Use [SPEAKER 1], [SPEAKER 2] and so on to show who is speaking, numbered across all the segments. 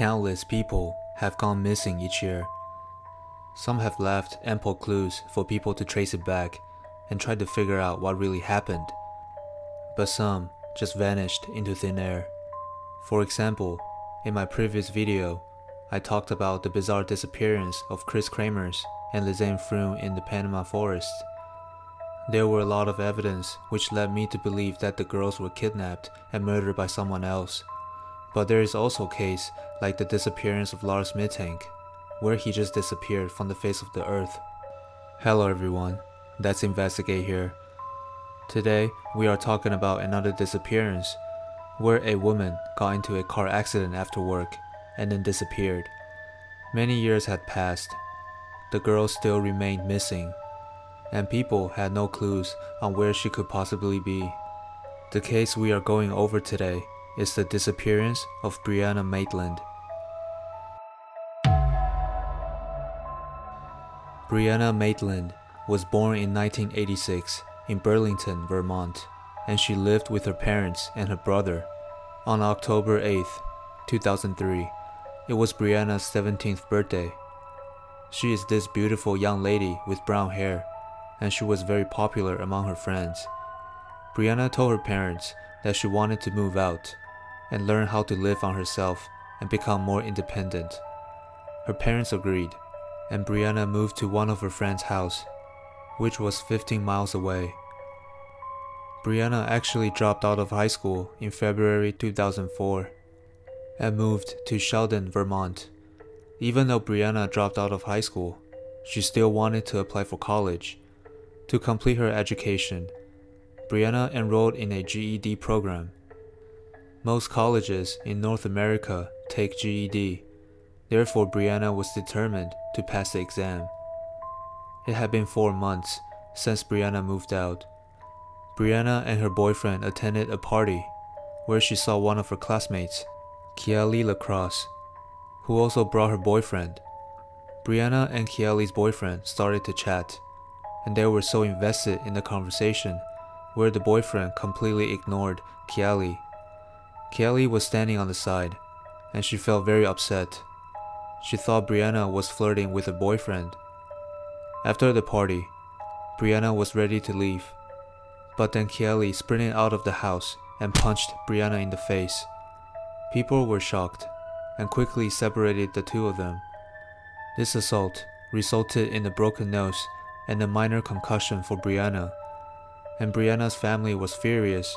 [SPEAKER 1] Countless people have gone missing each year. Some have left ample clues for people to trace it back and try to figure out what really happened. But some just vanished into thin air. For example, in my previous video, I talked about the bizarre disappearance of Chris Kramers and Lisanne Froon in the Panama forest. There were a lot of evidence which led me to believe that the girls were kidnapped and murdered by someone else. But there is also a case like the disappearance of Lars Mittank, where he just disappeared from the face of the earth. Hello everyone, that's Investigate here. Today, we are talking about another disappearance, where a woman got into a car accident after work and then disappeared. Many years had passed. The girl still remained missing, and people had no clues on where she could possibly be. The case we are going over today is the disappearance of Brianna Maitland. Brianna Maitland was born in 1986 in Burlington, Vermont, and she lived with her parents and her brother. On October 8, 2003, it was Brianna's 17th birthday. She is this beautiful young lady with brown hair, and she was very popular among her friends. Brianna told her parents that she wanted to move out and learn how to live on herself and become more independent. Her parents agreed, and Brianna moved to one of her friend's house, which was 15 miles away. Brianna actually dropped out of high school in February 2004 and moved to Sheldon, Vermont. Even though Brianna dropped out of high school, she still wanted to apply for college. To complete her education, Brianna enrolled in a GED program. Most colleges in North America take GED, therefore Brianna was determined to pass the exam. It had been 4 months since Brianna moved out. Brianna and her boyfriend attended a party where she saw one of her classmates, Kiali Lacrosse, who also brought her boyfriend. Brianna and Kiali's boyfriend started to chat, and they were so invested in the conversation where the boyfriend completely ignored Kiali. Kiali was standing on the side, and she felt very upset. She thought Brianna was flirting with her boyfriend. After the party, Brianna was ready to leave, but then Kiali sprinted out of the house and punched Brianna in the face. People were shocked and quickly separated the two of them. This assault resulted in a broken nose and a minor concussion for Brianna, and Brianna's family was furious.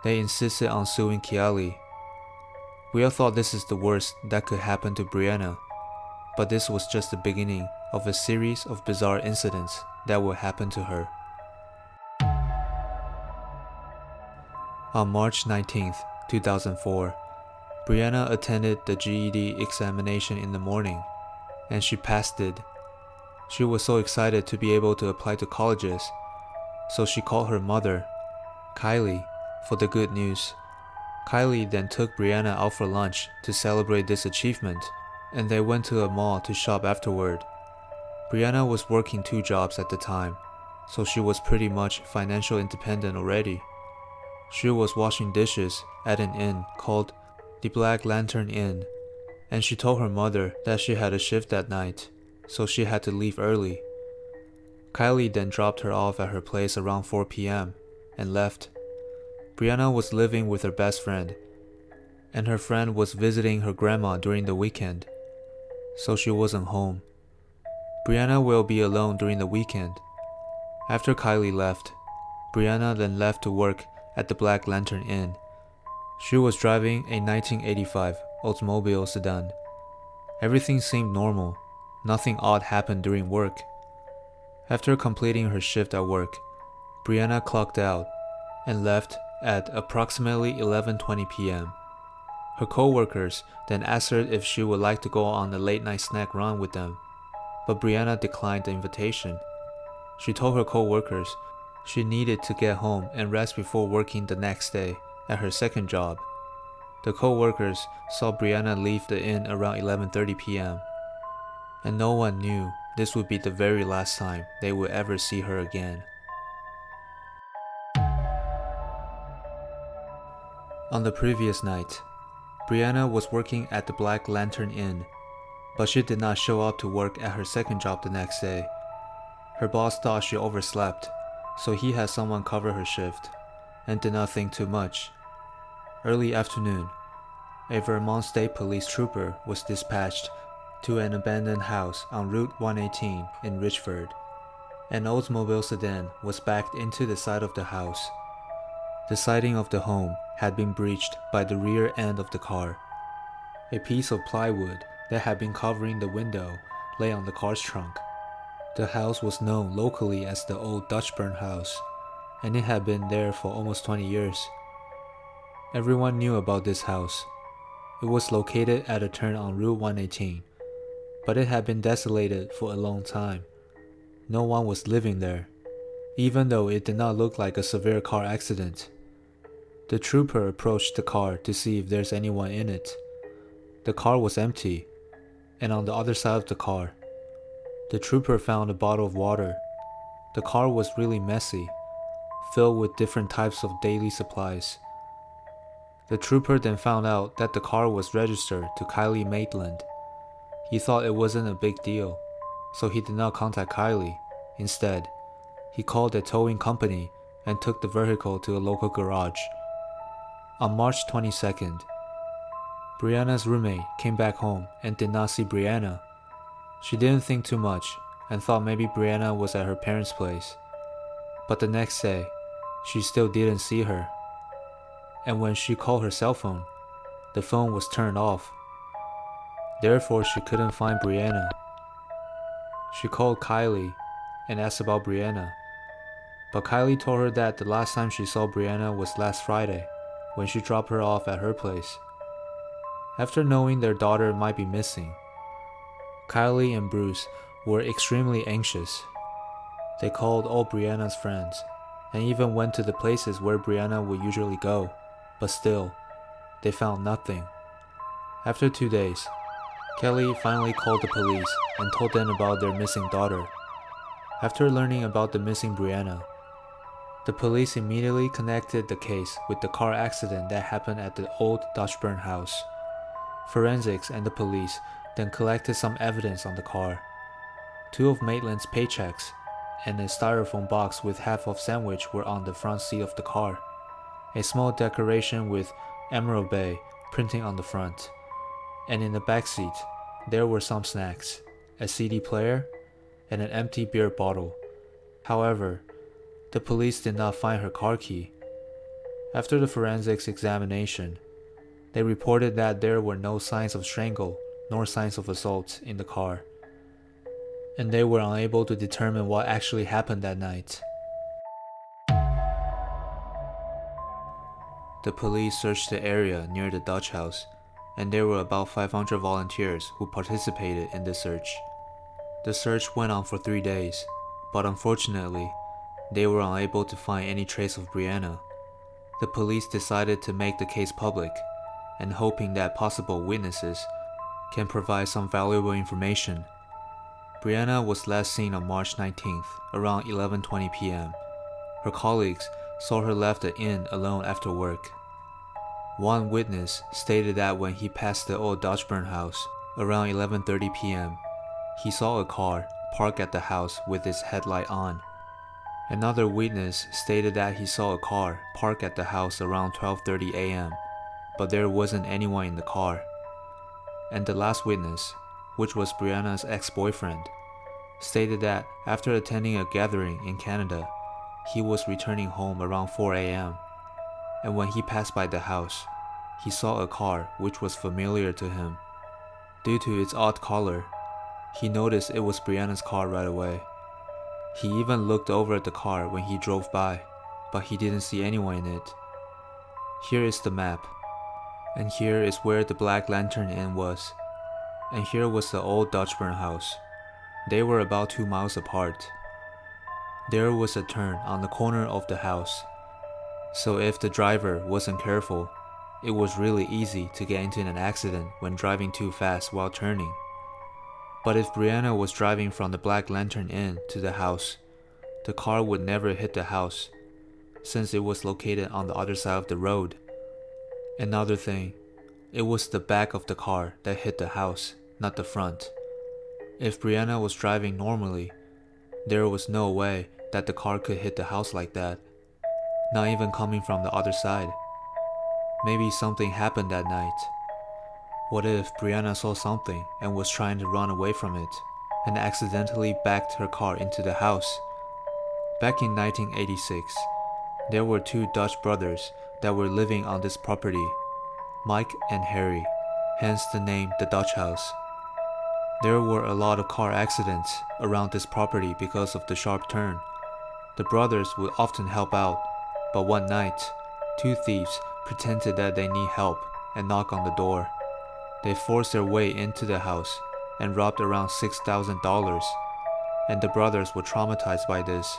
[SPEAKER 1] They insisted on suing Kiali. We all thought this is the worst that could happen to Brianna, but this was just the beginning of a series of bizarre incidents that would happen to her. On March 19, 2004, Brianna attended the GED examination in the morning, and she passed it. She was so excited to be able to apply to colleges, so she called her mother, Kylie, for the good news. Kylie then took Brianna out for lunch to celebrate this achievement, and they went to a mall to shop afterward. Brianna was working 2 jobs at the time, so she was pretty much financially independent already. She was washing dishes at an inn called the Black Lantern Inn, and she told her mother that she had a shift that night, so she had to leave early. Kylie then dropped her off at her place around 4 p.m. and left. Brianna was living with her best friend, and her friend was visiting her grandma during the weekend, so she wasn't home. Brianna will be alone during the weekend. After Kylie left, Brianna then left to work at the Black Lantern Inn. She was driving a 1985 Oldsmobile sedan. Everything seemed normal. Nothing odd happened during work. After completing her shift at work, Brianna clocked out and left at approximately 11:20 p.m. Her co-workers then asked her if she would like to go on a late-night snack run with them, but Brianna declined the invitation. She told her co-workers she needed to get home and rest before working the next day at her second job. The co-workers saw Brianna leave the inn around 11:30 p.m., and no one knew this would be the very last time they would ever see her again. On the previous night, Brianna was working at the Black Lantern Inn, but she did not show up to work at her second job the next day. Her boss thought she overslept, so he had someone cover her shift, and did not think too much. Early afternoon, a Vermont State Police trooper was dispatched to an abandoned house on Route 118 in Richford. An Oldsmobile sedan was backed into the side of the house. The siding of the home had been breached by the rear end of the car. A piece of plywood that had been covering the window lay on the car's trunk. The house was known locally as the Old Dutchburn House, and it had been there for almost 20 years. Everyone knew about this house. It was located at a turn on Route 118, but it had been desolated for a long time. No one was living there, even though it did not look like a severe car accident. The trooper approached the car to see if there's anyone in it. The car was empty, and on the other side of the car, the trooper found a bottle of water. The car was really messy, filled with different types of daily supplies. The trooper then found out that the car was registered to Kylie Maitland. He thought it wasn't a big deal, so he did not contact Kylie. Instead, he called a towing company and took the vehicle to a local garage. On March 22nd, Brianna's roommate came back home and did not see Brianna. She didn't think too much and thought maybe Brianna was at her parents' place. But the next day, she still didn't see her. And when she called her cell phone, the phone was turned off. Therefore, she couldn't find Brianna. She called Kylie and asked about Brianna, but Kylie told her that the last time she saw Brianna was last Friday, when she dropped her off at her place. After knowing their daughter might be missing, Kylie and Bruce were extremely anxious. They called all Brianna's friends, and even went to the places where Brianna would usually go, but still, they found nothing. After 2 days, Kelly finally called the police and told them about their missing daughter. After learning about the missing Brianna, the police immediately connected the case with the car accident that happened at the Old Dutchburn House. Forensics and the police then collected some evidence on the car. 2 of Maitland's paychecks and a styrofoam box with half of sandwich were on the front seat of the car. A small decoration with Emerald Bay printing on the front. And in the back seat, there were some snacks, a CD player, and an empty beer bottle. However, the police did not find her car key. After the forensics examination, they reported that there were no signs of strangle nor signs of assault in the car, and they were unable to determine what actually happened that night. The police searched the area near the Dutch house, and there were about 500 volunteers who participated in the search. The search went on for 3 days, but unfortunately, they were unable to find any trace of Brianna. The police decided to make the case public, and hoping that possible witnesses can provide some valuable information. Brianna was last seen on March 19th, around 11:20 p.m. Her colleagues saw her left the inn alone after work. One witness stated that when he passed the Old Dutchburn House, around 11:30 p.m., he saw a car parked at the house with its headlight on. Another witness stated that he saw a car parked at the house around 12:30 a.m., but there wasn't anyone in the car. And the last witness, which was Brianna's ex-boyfriend, stated that after attending a gathering in Canada, he was returning home around 4 a.m., and when he passed by the house, he saw a car which was familiar to him. Due to its odd color, he noticed it was Brianna's car right away. He even looked over at the car when he drove by, but he didn't see anyone in it. Here is the map, and here is where the Black Lantern Inn was, and here was the Old Dutchburn House. They were about 2 miles apart. There was a turn on the corner of the house, so if the driver wasn't careful, it was really easy to get into an accident when driving too fast while turning. But if Brianna was driving from the Black Lantern Inn to the house, the car would never hit the house, since it was located on the other side of the road. Another thing, it was the back of the car that hit the house, not the front. If Brianna was driving normally, there was no way that the car could hit the house like that, not even coming from the other side. Maybe something happened that night. What if Brianna saw something and was trying to run away from it, and accidentally backed her car into the house? Back in 1986, there were two Dutch brothers that were living on this property, Mike and Harry, hence the name the Dutch House. There were a lot of car accidents around this property because of the sharp turn. The brothers would often help out, but one night, two thieves pretended that they need help and knocked on the door. They forced their way into the house and robbed around $6,000, and the brothers were traumatized by this.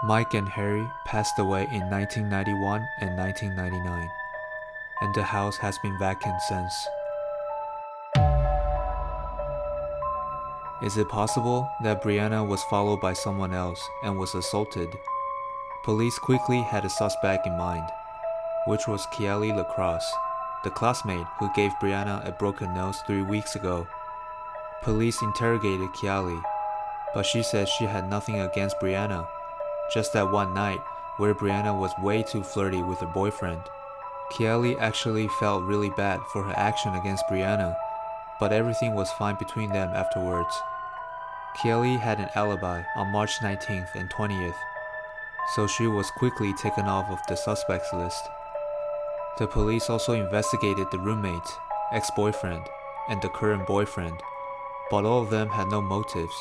[SPEAKER 1] Mike and Harry passed away in 1991 and 1999, and the house has been vacant since. Is it possible that Brianna was followed by someone else and was assaulted? Police quickly had a suspect in mind, which was Kelly LaCrosse, the classmate who gave Brianna a broken nose 3 weeks ago. Police interrogated Kelly, but she said she had nothing against Brianna, just that one night where Brianna was way too flirty with her boyfriend. Kelly actually felt really bad for her action against Brianna, but everything was fine between them afterwards. Kelly had an alibi on March 19th and 20th, so she was quickly taken off of the suspects list. The police also investigated the roommate, ex-boyfriend, and the current boyfriend, but all of them had no motives,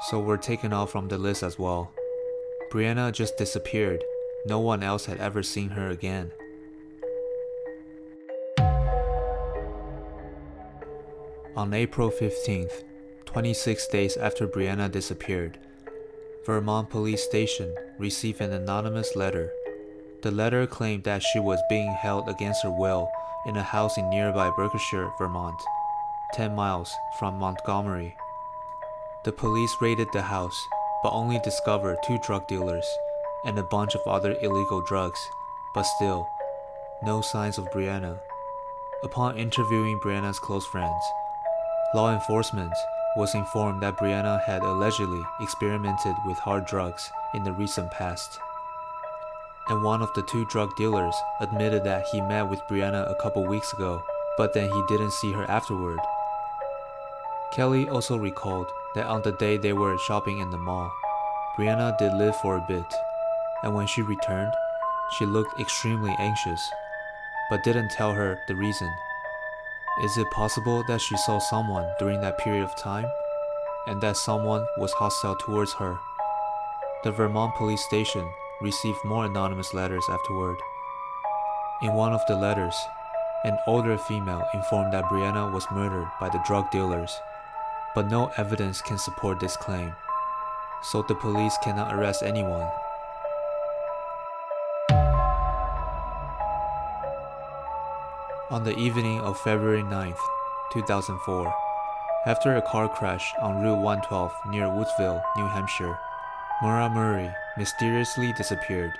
[SPEAKER 1] so were taken off from the list as well. Brianna just disappeared. No one else had ever seen her again. On April 15th, 26 days after Brianna disappeared, Vermont Police Station received an anonymous letter. The letter claimed that she was being held against her will in a house in nearby Berkshire, Vermont, 10 miles from Montgomery. The police raided the house, but only discovered 2 drug dealers and a bunch of other illegal drugs, but still, no signs of Brianna. Upon interviewing Brianna's close friends, law enforcement was informed that Brianna had allegedly experimented with hard drugs in the recent past. And one of the 2 drug dealers admitted that he met with Brianna a couple weeks ago, but then he didn't see her afterward. Kelly also recalled that on the day they were shopping in the mall, Brianna did live for a bit, and when she returned, she looked extremely anxious, but didn't tell her the reason. Is it possible that she saw someone during that period of time, and that someone was hostile towards her? The Vermont Police Station received more anonymous letters afterward. In one of the letters, an older female informed that Brianna was murdered by the drug dealers, but no evidence can support this claim, so the police cannot arrest anyone. On the evening of February 9th, 2004, after a car crash on Route 112 near Woodsville, New Hampshire, Maura Murray mysteriously disappeared.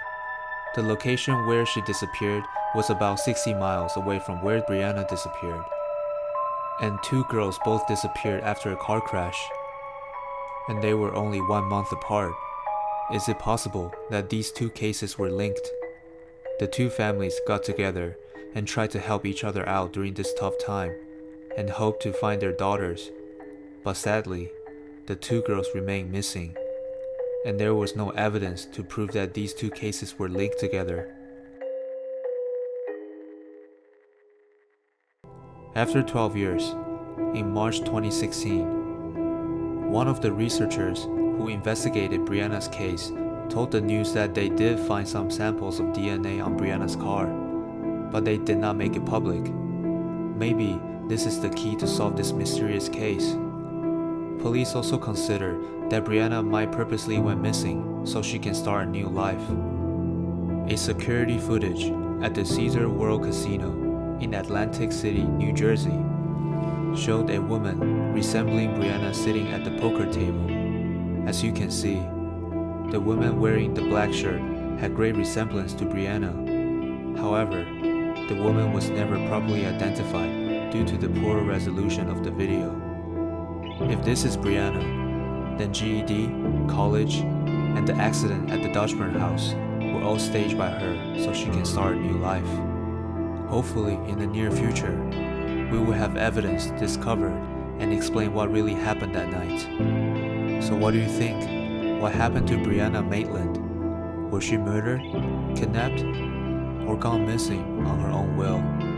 [SPEAKER 1] The location where she disappeared was about 60 miles away from where Brianna disappeared. And 2 girls both disappeared after a car crash, and they were only 1 month apart. Is it possible that these 2 cases were linked? The 2 families got together and tried to help each other out during this tough time, and hoped to find their daughters. But sadly, the 2 girls remained missing, and there was no evidence to prove that these 2 cases were linked together. After 12 years, in March 2016, one of the researchers who investigated Brianna's case told the news that they did find some samples of DNA on Brianna's car, but they did not make it public. Maybe this is the key to solve this mysterious case. Police also consider that Brianna might purposely went missing so she can start a new life. A security footage at the Caesar World Casino in Atlantic City, New Jersey, showed a woman resembling Brianna sitting at the poker table. As you can see, the woman wearing the black shirt had great resemblance to Brianna. However, the woman was never properly identified due to the poor resolution of the video. If this is Brianna, then GED, college, and the accident at the Dodgeburn house were all staged by her so she can start a new life. Hopefully, in the near future, we will have evidence discovered and explain what really happened that night. So what do you think? What happened to Brianna Maitland? Was she murdered, kidnapped, or gone missing on her own will?